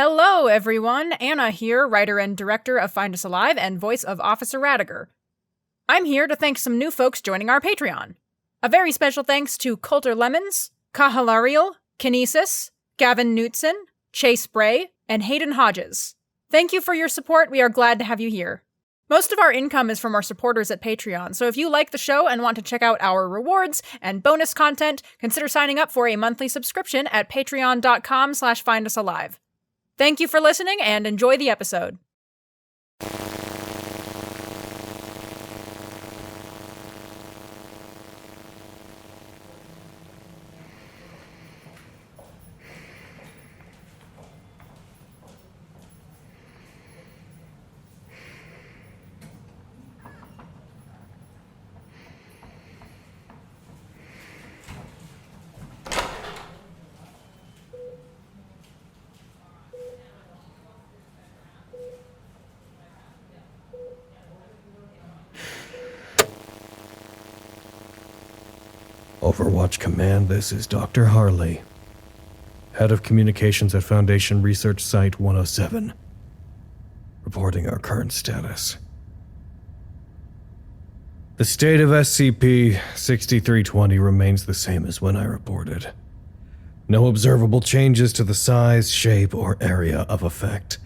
Hello, everyone. Anna here, writer and director of Find Us Alive and voice of Officer Raddagher. I'm here to thank some new folks joining our Patreon. A very special thanks to Coulter Lemons, Kahalariel, Kinesis, Gavin Knutson, Chase Bray, and Hayden Hodges. Thank you for your support. We are glad to have you here. Most of our income is from our supporters at Patreon, so if you like the show and want to check out our rewards and bonus content, consider signing up for a monthly subscription at patreon.com/findusalive. Thank you for listening and enjoy the episode. Overwatch Command, this is Dr. Harley, Head of Communications at Foundation Research Site 107, reporting our current status. The state of SCP-6320 remains the same as when I reported. No observable changes to the size, shape, or area of effect.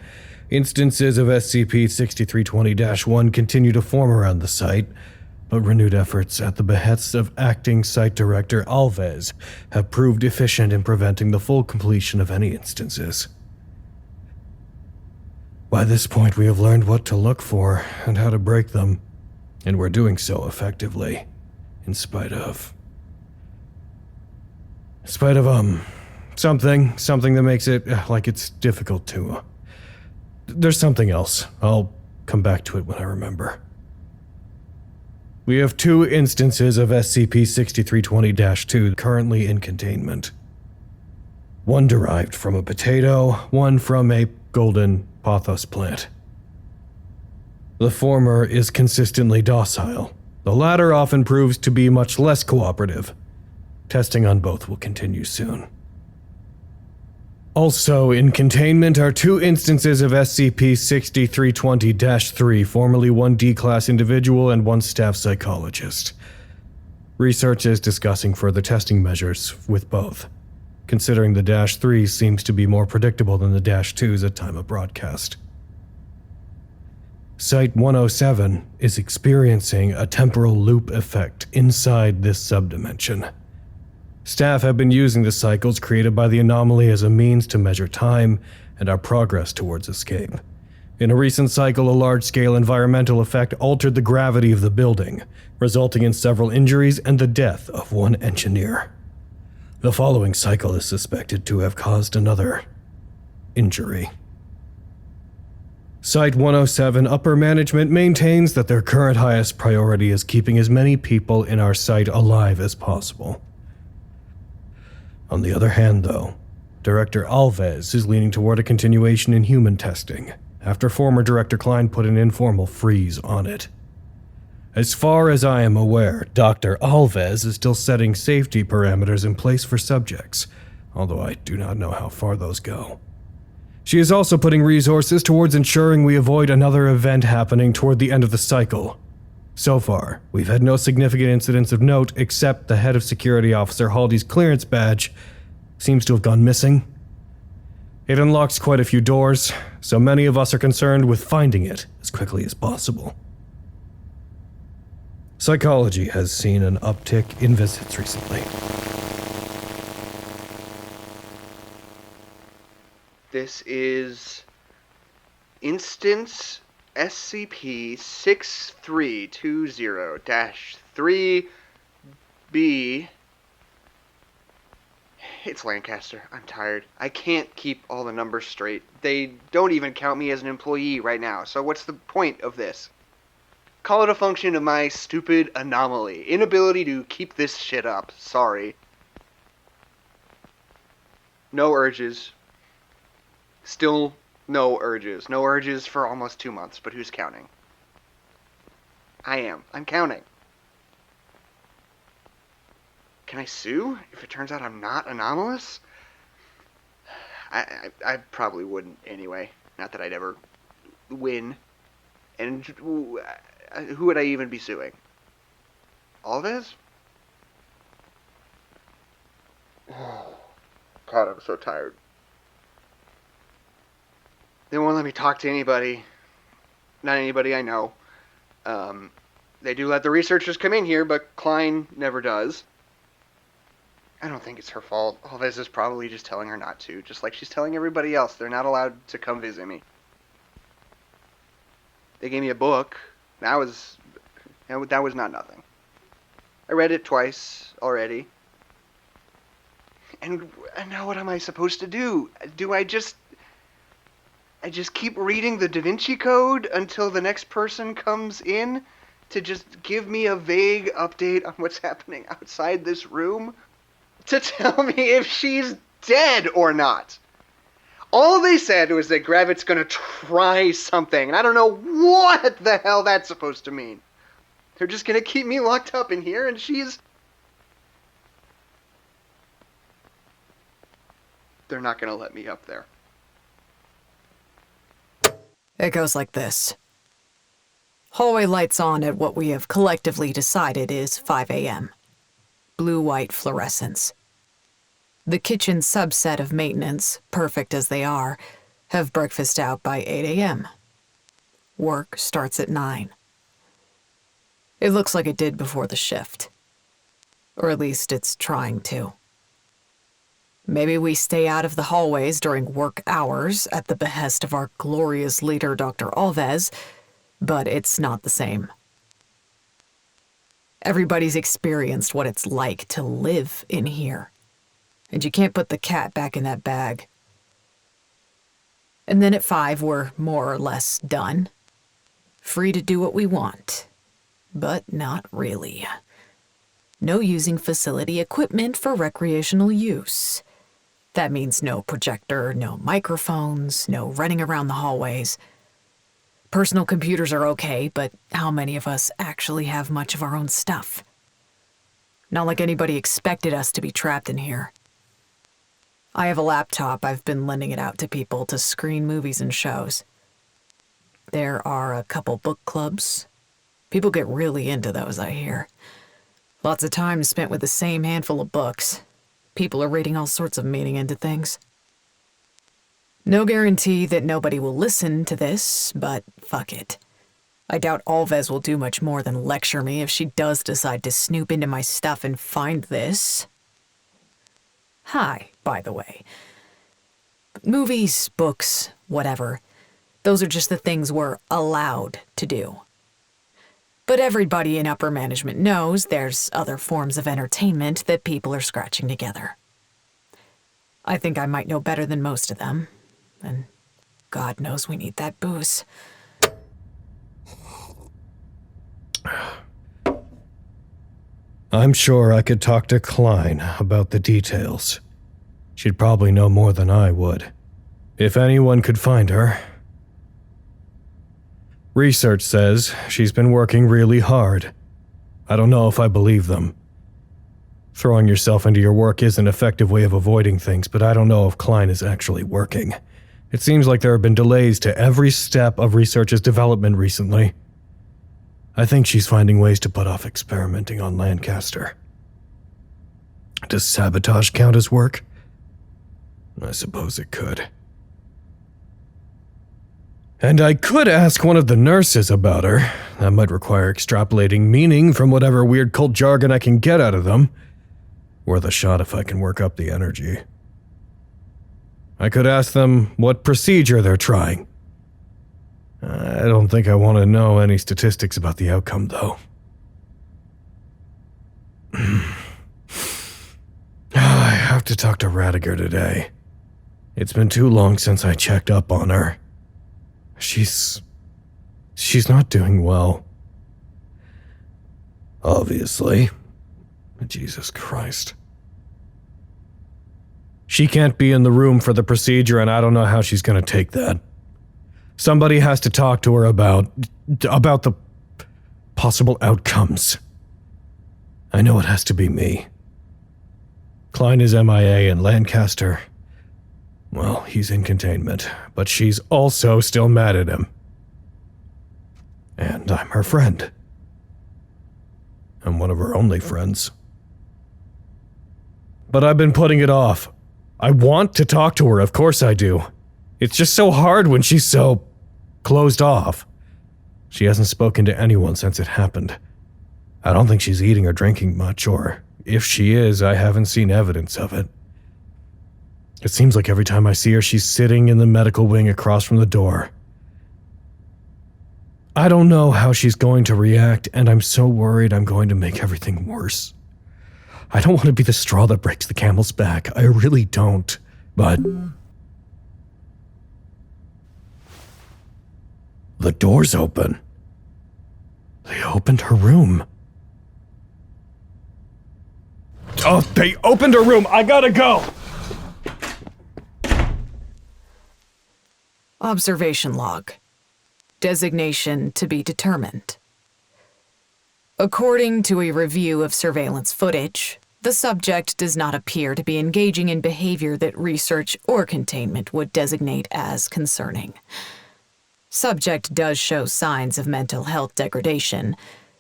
Instances of SCP-6320-1 continue to form around the site, but renewed efforts at the behest of Acting Site Director Alves have proved efficient in preventing the full completion of any instances. By this point, we have learned what to look for and how to break them, and we're doing so effectively, in spite of something that makes it like it's difficult to. There's something else. I'll come back to it when I remember. We have 2 instances of SCP-6320-2 currently in containment. One derived from a potato, one from a golden pothos plant. The former is consistently docile. The latter often proves to be much less cooperative. Testing on both will continue soon. Also in containment are 2 instances of SCP-6320-3, formerly 1 D-Class individual and 1 staff psychologist. Research is discussing further testing measures with both, considering the -3 seems to be more predictable than the -2s at time of broadcast. Site-107 is experiencing a temporal loop effect inside this subdimension. Staff have been using the cycles created by the anomaly as a means to measure time and our progress towards escape. In a recent cycle, a large-scale environmental effect altered the gravity of the building, resulting in several injuries and the death of 1 engineer. The following cycle is suspected to have caused another injury. Site-107 upper management maintains that their current highest priority is keeping as many people in our site alive as possible. On the other hand, though, Director Alves is leaning toward a continuation in human testing, after former Director Klein put an informal freeze on it. As far as I am aware, Dr. Alves is still setting safety parameters in place for subjects, although I do not know how far those go. She is also putting resources towards ensuring we avoid another event happening toward the end of the cycle. So far, we've had no significant incidents of note except the head of security officer Haldy's clearance badge seems to have gone missing. It unlocks quite a few doors, so many of us are concerned with finding it as quickly as possible. Psychology has seen an uptick in visits recently. This is instance SCP-6320-3B. It's Lancaster. I'm tired. I can't keep all the numbers straight. They don't even count me as an employee right now, so what's the point of this? Call it a function of my stupid anomaly. Inability to keep this shit up. Sorry. No urges. Still no urges. No urges for almost 2 months, but who's counting? I am. I'm counting. Can I sue if it turns out I'm not anomalous? I probably wouldn't anyway. Not that I'd ever win. And who would I even be suing? Alves? God, I'm so tired. They won't let me talk to anybody. Not anybody I know. They do let the researchers come in here, but Klein never does. I don't think it's her fault. Alves is probably just telling her not to, just like she's telling everybody else. They're not allowed to come visit me. They gave me a book. That was not nothing. I read it twice already. And now what am I supposed to do? Do I just keep reading the Da Vinci Code until the next person comes in to just give me a vague update on what's happening outside this room? To tell me if she's dead or not. All they said was that Gravit's gonna try something, and I don't know what the hell that's supposed to mean. They're just gonna keep me locked up in here, and they're not gonna let me up there. It goes like this. Hallway lights on at what we have collectively decided is 5 a.m. Blue-white fluorescence. The kitchen subset of maintenance, perfect as they are, have breakfast out by 8 a.m. Work starts at 9. It looks like it did before the shift. Or at least it's trying to. Maybe we stay out of the hallways during work hours at the behest of our glorious leader, Dr. Alves, but it's not the same. Everybody's experienced what it's like to live in here, and you can't put the cat back in that bag. And then at 5, we're more or less done. Free to do what we want, but not really. No using facility equipment for recreational use. That means no projector, no microphones, no running around the hallways. Personal computers are okay, but how many of us actually have much of our own stuff? Not like anybody expected us to be trapped in here. I have a laptop. I've been lending it out to people to screen movies and shows. There are a couple book clubs. People get really into those, I hear. Lots of time spent with the same handful of books. People are reading all sorts of meaning into things. No guarantee that nobody will listen to this, but fuck it. I doubt Alves will do much more than lecture me if she does decide to snoop into my stuff and find this. Hi, by the way. Movies, books, whatever. Those are just the things we're allowed to do. But everybody in upper management knows there's other forms of entertainment that people are scratching together. I think I might know better than most of them. And God knows we need that booze. I'm sure I could talk to Klein about the details. She'd probably know more than I would. If anyone could find her. Research says she's been working really hard. I don't know if I believe them. Throwing yourself into your work is an effective way of avoiding things, but I don't know if Klein is actually working. It seems like there have been delays to every step of research's development recently. I think she's finding ways to put off experimenting on Lancaster. Does sabotage count as work? I suppose it could. And I could ask one of the nurses about her. That might require extrapolating meaning from whatever weird cult jargon I can get out of them. Worth a shot if I can work up the energy. I could ask them what procedure they're trying. I don't think I want to know any statistics about the outcome, though. I have to talk to Raddagher today. It's been too long since I checked up on her. She's not doing well. Obviously. Jesus Christ. She can't be in the room for the procedure, and I don't know how she's going to take that. Somebody has to talk to her about the possible outcomes. I know it has to be me. Klein is MIA in Lancaster. Well, he's in containment, but she's also still mad at him. And I'm her friend. I'm one of her only friends. But I've been putting it off. I want to talk to her, of course I do. It's just so hard when she's so closed off. She hasn't spoken to anyone since it happened. I don't think she's eating or drinking much, or if she is, I haven't seen evidence of it. It seems like every time I see her, she's sitting in the medical wing across from the door. I don't know how she's going to react, and I'm so worried I'm going to make everything worse. I don't want to be the straw that breaks the camel's back. I really don't. But the door's open. They opened her room. Oh, they opened her room. I gotta go. Observation log. Designation to be determined. According to a review of surveillance footage, the subject does not appear to be engaging in behavior that research or containment would designate as concerning. Subject does show signs of mental health degradation,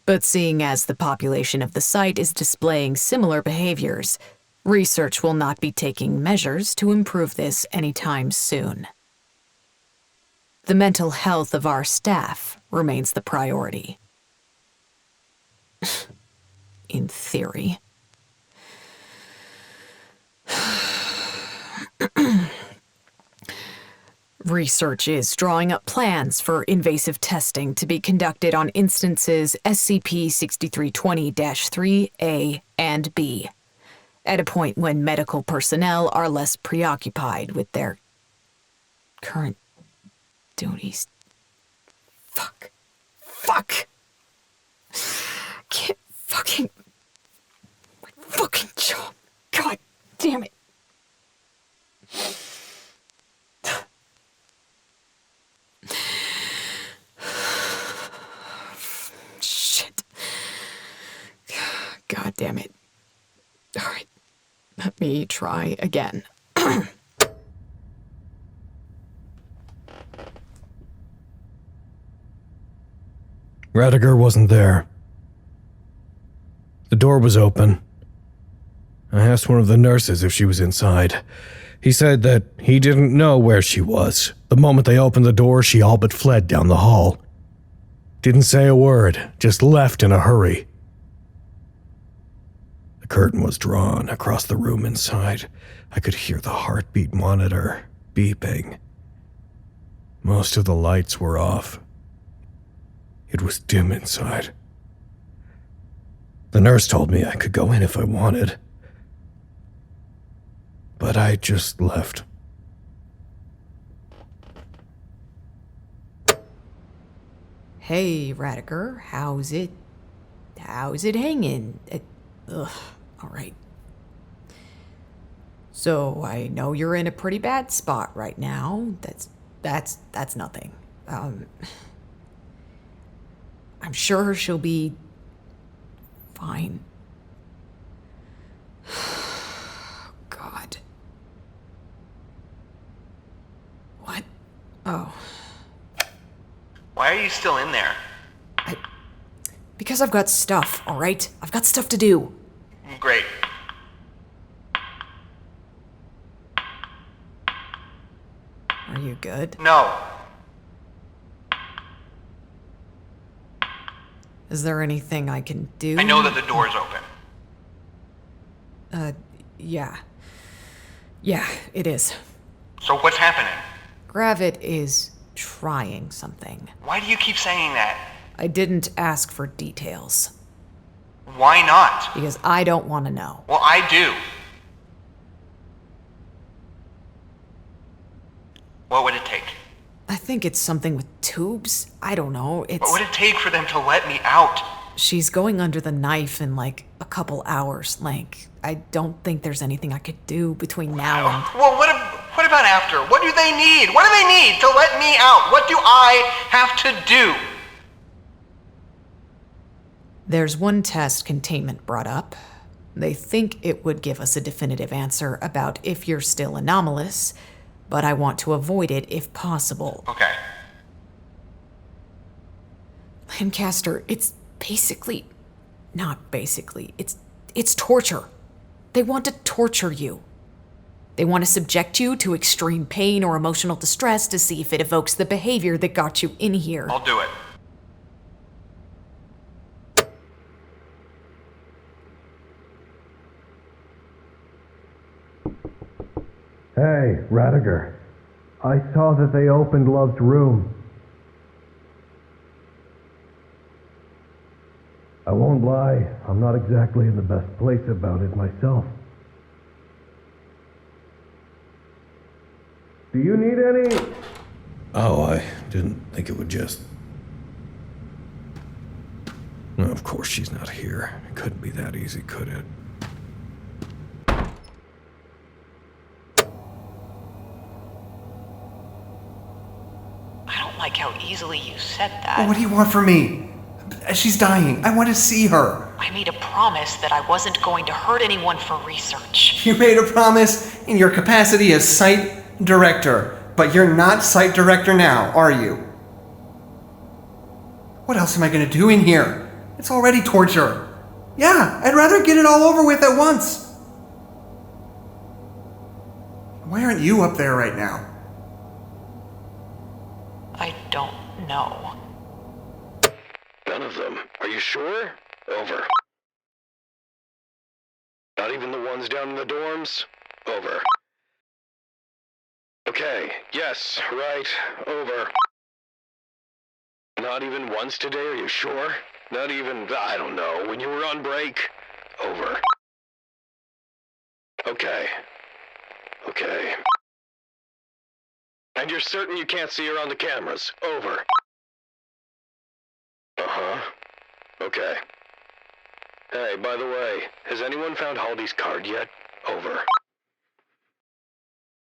but seeing as the population of the site is displaying similar behaviors, research will not be taking measures to improve this anytime soon. The mental health of our staff remains the priority. In theory. Research is drawing up plans for invasive testing to be conducted on instances SCP-6320-3A and B, at a point when medical personnel are less preoccupied with their current duties. Fuck. Can't fucking... My fucking job. God damn it. Shit. God damn it. All right. Let me try again. Raddagher wasn't there. The door was open. I asked one of the nurses if she was inside. He said that he didn't know where she was. The moment they opened the door, she all but fled down the hall. Didn't say a word, just left in a hurry. The curtain was drawn across the room inside. I could hear the heartbeat monitor beeping. Most of the lights were off. It was dim inside. The nurse told me I could go in if I wanted. But I just left. Hey, Raddagher, how's it hanging? All right. So, I know you're in a pretty bad spot right now. That's nothing. I'm sure she'll be fine. God. What? Oh. Why are you still in there? Because I've got stuff, all right? I've got stuff to do. Great. Are you good? No. Is there anything I can do? I know that the door's open. Yeah. Yeah, it is. So what's happening? Gravit is trying something. Why do you keep saying that? I didn't ask for details. Why not? Because I don't want to know. Well, I do. What would it take? I think it's something with tubes. I don't know. What would it take for them to let me out? She's going under the knife in like a couple hours, Lank. I don't think there's anything I could do between now and... Well, what about after? What do they need? What do they need to let me out? What do I have to do? There's one test containment brought up. They think it would give us a definitive answer about if you're still anomalous, but I want to avoid it if possible. Okay. Lancaster, it's basically... Not basically. It's torture. They want to torture you. They want to subject you to extreme pain or emotional distress to see if it evokes the behavior that got you in here. I'll do it. Hey, Raddagher. I saw that they opened Love's room. I won't lie, I'm not exactly in the best place about it myself. Do you need any? Oh, I didn't think it would just... No, of course she's not here. It couldn't be that easy, could it? I don't like how easily you said that. Well, what do you want from me? She's dying. I want to see her. I made a promise that I wasn't going to hurt anyone for research. You made a promise in your capacity as site director, but you're not site director now, are you? What else am I going to do in here? It's already torture. Yeah, I'd rather get it all over with at once. Why aren't you up there right now? I don't know. None of them. Are you sure? Over. Not even the ones down in the dorms? Over. Okay, yes, right, over. Not even once today, are you sure? Not even, I don't know, when you were on break? Over. Okay. Okay. And you're certain you can't see her on the cameras? Over. Uh-huh. Okay. Hey, by the way, has anyone found Haldy's card yet? Over.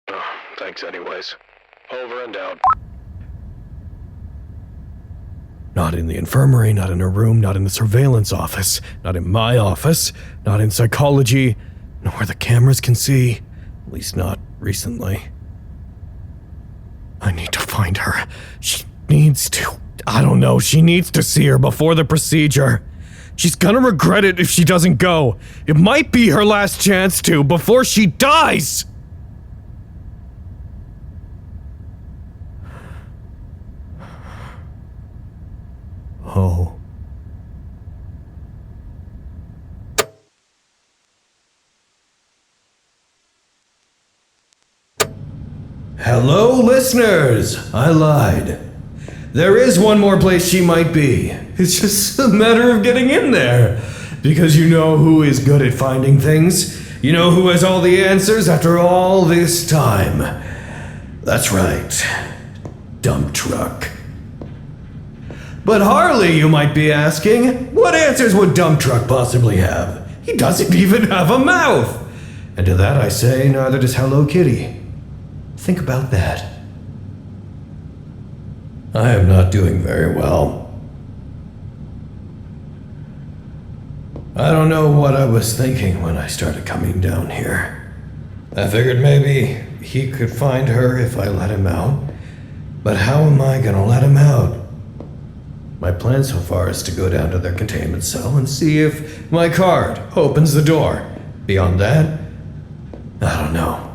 Oh, thanks anyways. Over and out. Not in the infirmary, not in her room, not in the surveillance office, not in my office, not in psychology, nor the cameras can see. At least not recently. I need to find her. She needs to... I don't know, she needs to see her before the procedure. She's gonna regret it if she doesn't go. It might be her last chance to, before she dies! Oh. Hello, listeners! I lied. There is one more place she might be. It's just a matter of getting in there. Because you know who is good at finding things. You know who has all the answers after all this time. That's right. Dump truck. But Harley, you might be asking, what answers would Dump Truck possibly have? He doesn't even have a mouth. And to that I say, neither does Hello Kitty. Think about that. I am not doing very well. I don't know what I was thinking when I started coming down here. I figured maybe he could find her if I let him out. But how am I gonna let him out? My plan so far is to go down to their containment cell and see if my card opens the door. Beyond that, I don't know.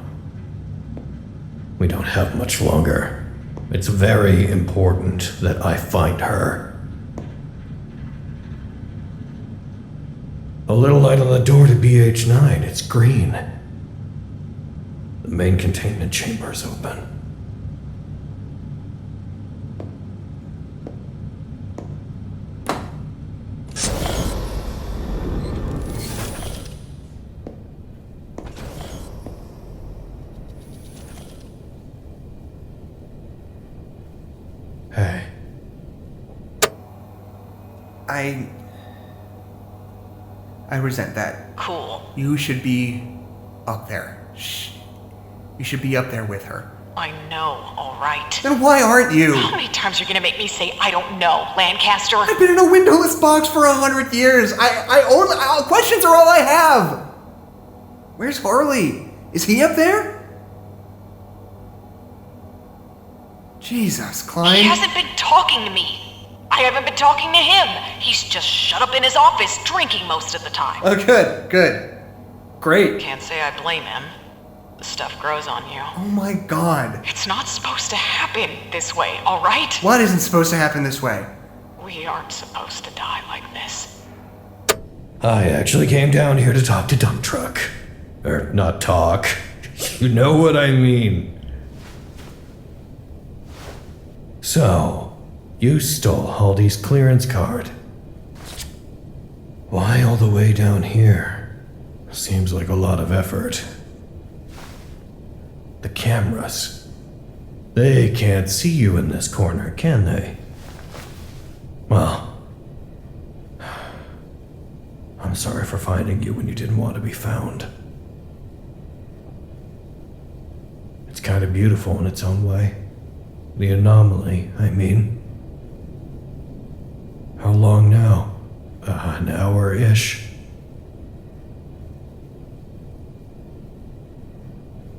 We don't have much longer. It's very important that I find her. A little light on the door to BH9. It's green. The main containment chamber is open. Hey. I resent that. Cool. You should be up there. Shh. You should be up there with her. I know, alright. Then why aren't you? How many times are you gonna make me say I don't know, Lancaster? I've been in a windowless box for 100 years. Questions are all I have. Where's Harley? Is he up there? Jesus, He Klein. hasn't been talking to me. I haven't been talking to him. He's just shut up in his office drinking most of the time. Oh, good. Great. Can't say I blame him. The stuff grows on you. Oh my god. It's not supposed to happen this way, alright? What isn't supposed to happen this way? We aren't supposed to die like this. I actually came down here to talk to Dump Truck. Or not talk. You know what I mean. So, you stole Haldy's clearance card. Why all the way down here? Seems like a lot of effort. The cameras. They can't see you in this corner, can they? Well, I'm sorry for finding you when you didn't want to be found. It's kind of beautiful in its own way. The anomaly, I mean. How long now? An hour-ish.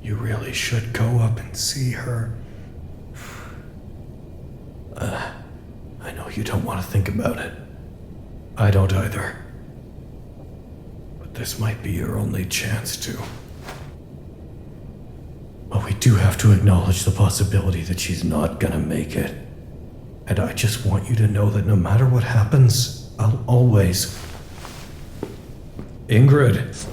You really should go up and see her. I know you don't want to think about it. I don't either. But this might be your only chance to. But we do have to acknowledge the possibility that she's not gonna make it. And I just want you to know that no matter what happens, I'll always... Ingrid.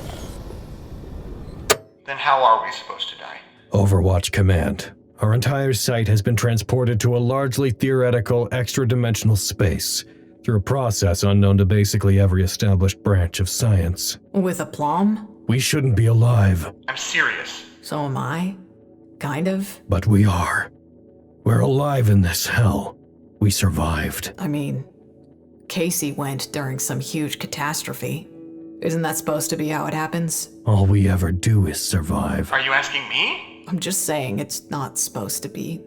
Then how are we supposed to die? Overwatch Command. Our entire site has been transported to a largely theoretical, extra-dimensional space through a process unknown to basically every established branch of science. With aplomb? We shouldn't be alive, I'm serious. So am I. Kind of. but we are. We're alive in this hell. We survived. I mean, Casey went during some huge catastrophe. Isn't that supposed to be how it happens? All we ever do is survive. Are you asking me? I'm just saying it's not supposed to be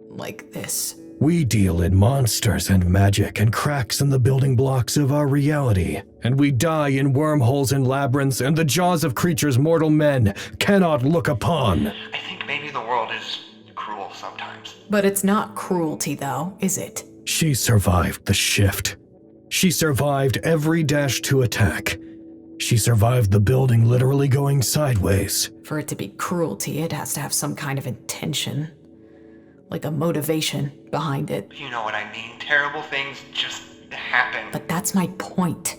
like this. We deal in monsters and magic and cracks in the building blocks of our reality. And we die in wormholes and labyrinths and the jaws of creatures mortal men cannot look upon. I think maybe the world is cruel sometimes. But it's not cruelty, though, is it? She survived the shift. She survived every -2 attack. She survived the building literally going sideways. For it to be cruelty, it has to have some kind of intention. Like a motivation behind it. You know what I mean. Terrible things just happen. But that's my point.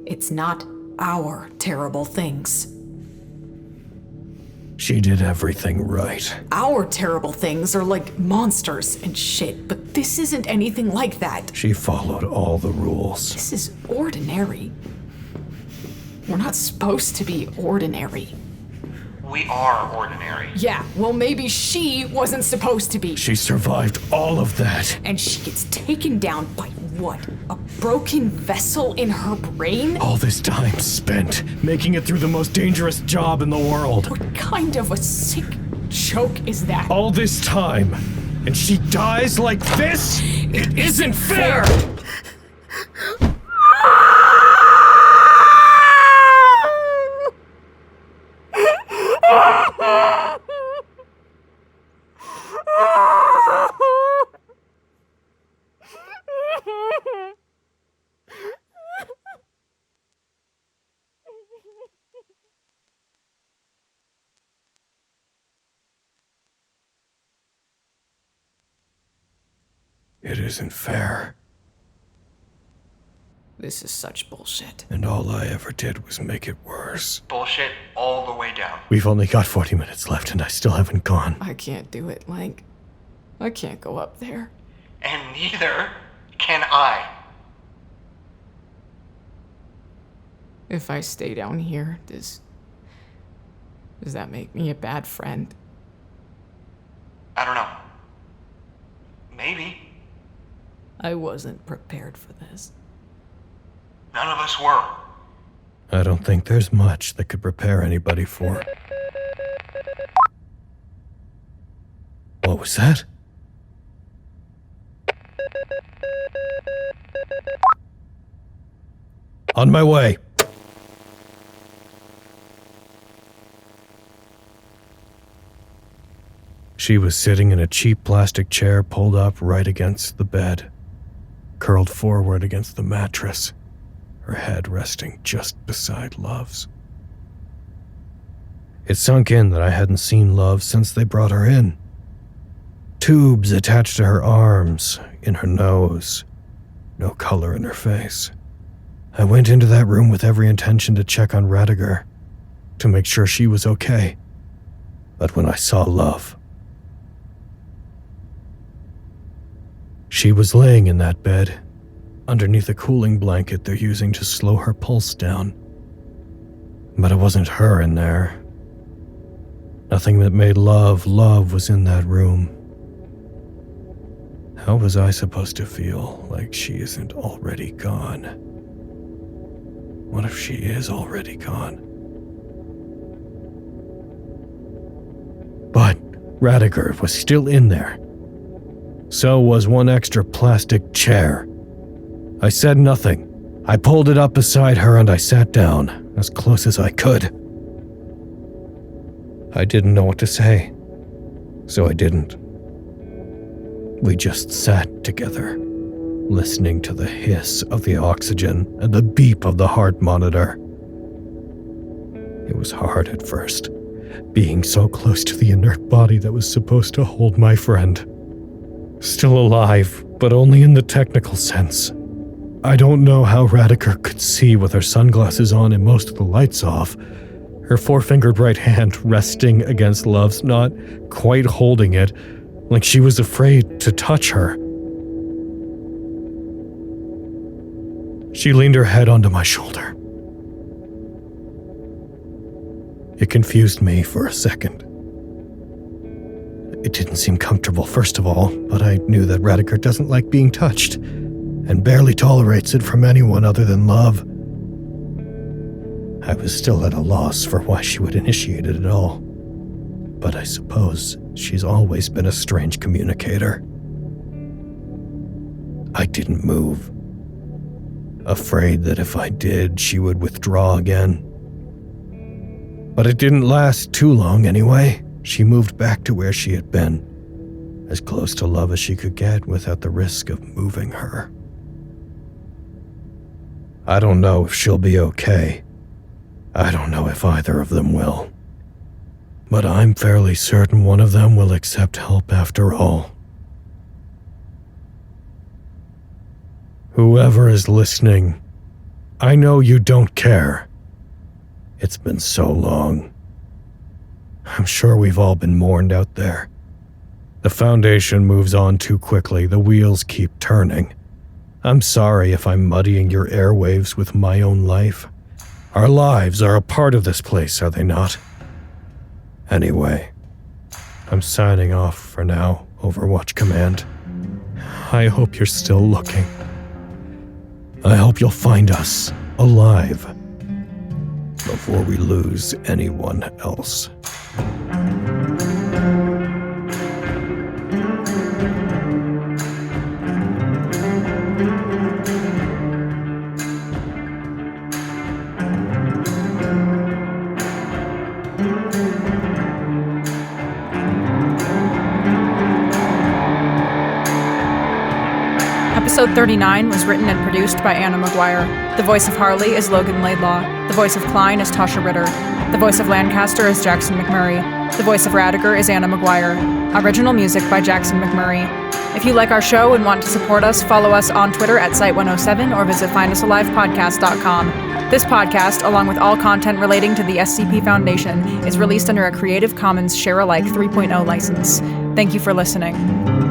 It's not our terrible things. She did everything right. Our terrible things are like monsters and shit, but this isn't anything like that. She followed all the rules. This is ordinary. We're not supposed to be ordinary. We are ordinary. Yeah, well, maybe she wasn't supposed to be. She survived all of that. And she gets taken down by what? A broken vessel in her brain? All this time spent making it through the most dangerous job in the world. What kind of a sick joke is that? All this time, and she dies like this? It isn't fair! It isn't fair. This is such bullshit. And all I ever did was make it worse. Bullshit all the way down. We've only got 40 minutes left and I still haven't gone. I can't do it, Lank. I can't go up there. And neither can I. If I stay down here, does that make me a bad friend? I don't know. Maybe. I wasn't prepared for this. None of us were. I don't think there's much that could prepare anybody for. What was that? On my way. She was sitting in a cheap plastic chair pulled up right against the bed, curled forward against the mattress, her head resting just beside Love's. It sunk in that I hadn't seen Love since they brought her in. Tubes attached to her arms, in her nose, no color in her face. I went into that room with every intention to check on Raddagher, to make sure she was okay. But when I saw Love, she was laying in that bed, underneath a cooling blanket they're using to slow her pulse down. But it wasn't her in there. Nothing that made Love was in that room. How was I supposed to feel like she isn't already gone? What if she is already gone? But Raddagher was still in there. So was one extra plastic chair. I said nothing. I pulled it up beside her and I sat down, as close as I could. I didn't know what to say, so I didn't. We just sat together, listening to the hiss of the oxygen and the beep of the heart monitor. It was hard at first, being so close to the inert body that was supposed to hold my friend. Still alive, but only in the technical sense. I don't know how Raddagher could see with her sunglasses on and most of the lights off, her four-fingered right hand resting against Love's, not quite holding it, like she was afraid to touch her. She leaned her head onto my shoulder. It confused me for a second. It didn't seem comfortable, first of all, but I knew that Raddagher doesn't like being touched, and barely tolerates it from anyone other than Love. I was still at a loss for why she would initiate it at all, but I suppose she's always been a strange communicator. I didn't move, afraid that if I did, she would withdraw again. But it didn't last too long anyway. She moved back to where she had been, as close to Love as she could get without the risk of moving her. I don't know if she'll be okay. I don't know if either of them will. But I'm fairly certain one of them will accept help after all. Whoever is listening, I know you don't care. It's been so long. I'm sure we've all been mourned out there. The Foundation moves on too quickly, the wheels keep turning. I'm sorry if I'm muddying your airwaves with my own life. Our lives are a part of this place, are they not? Anyway, I'm signing off for now, Overwatch Command. I hope you're still looking. I hope you'll find us alive before we lose anyone else. Episode 39 was written and produced by Anna Maguire. The voice of Harley is Logan Laidlaw. The voice of Klein is Taschia Ritter. The voice of Lancaster is Jackson McMurray. The voice of Raddagher is Anna Maguire. Original music by Jackson McMurray. If you like our show and want to support us, follow us on Twitter at Site107 or visit findusalivepodcast.com. This podcast, along with all content relating to the SCP Foundation, is released under a Creative Commons Share-alike 3.0 license. Thank you for listening.